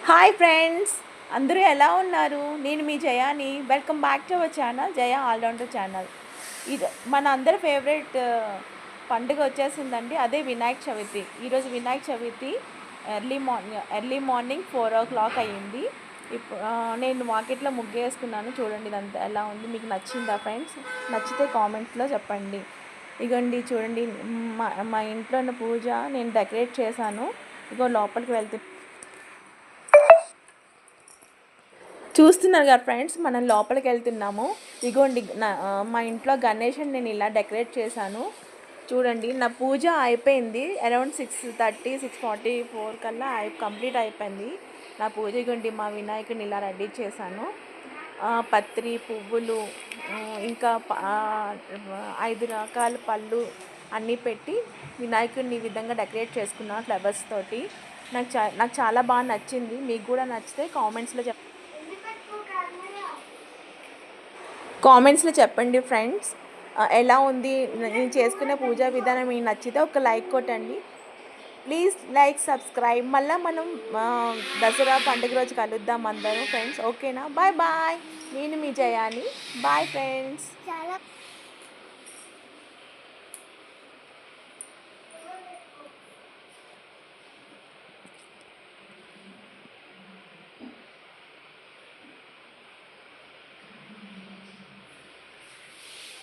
Hi friends, అందరూ ఎలా ఉన్నారు? నేను మీ జయాని. Welcome back to our channel Jaya allrounder channel. ఇది మన అందరి ఫేవరెట్ పండుగ వచ్చేసిందండి, అదే వినాయక చవితి. ఈరోజు Vinayaka Chavithi early morning 4 o'clock అయ్యింది. నేను మార్కెట్లో ముగ్గు వేసుకున్నాను. చూడండి ఇదంతా ఎలా ఉంది, మీకు నచ్చిందా ఫ్రెండ్స్? నచ్చితే కామెంట్స్లో చెప్పండి. ఇగోండి చూడండి, మా ఇంట్లో ఉన్న పూజ నేను డెకరేట్ చేశాను. ఇగో లోపలికి వెళ్తే చూస్తున్నారు కదా ఫ్రెండ్స్, మనం లోపలికి వెళ్తున్నాము. ఇగోండి మా ఇంట్లో గణేష్ని నేను ఇలా డెకరేట్ చేశాను. చూడండి, నా పూజ అయిపోయింది. అరౌండ్ 6:30 6:44 కల్లా కంప్లీట్ అయిపోయింది నా పూజ. ఇగోండి మా వినాయకుడిని ఇలా రెడీ చేశాను. పత్రి పువ్వులు, ఇంకా 5 రకాల పళ్ళు అన్నీ పెట్టి వినాయకుడిని ఈ విధంగా డెకరేట్ చేసుకున్నాను ఫ్లవర్స్ తోటి. నాకు చాలా బాగా నచ్చింది. మీకు కూడా నచ్చితే కామెంట్స్లో చెప్పండి ఫ్రెండ్స్. ఎలా ఉంది నేను చేసుకునే పూజా విధానం? మీకు నచ్చితే ఒక లైక్ కొట్టండి ప్లీజ్. Like subscribe. మళ్ళీ మనం దసరా పండుగ రోజు కలుద్దాం అందరూ ఫ్రెండ్స్. ఓకేనా? Bye bye. నేను మీ జయాని. Bye friends.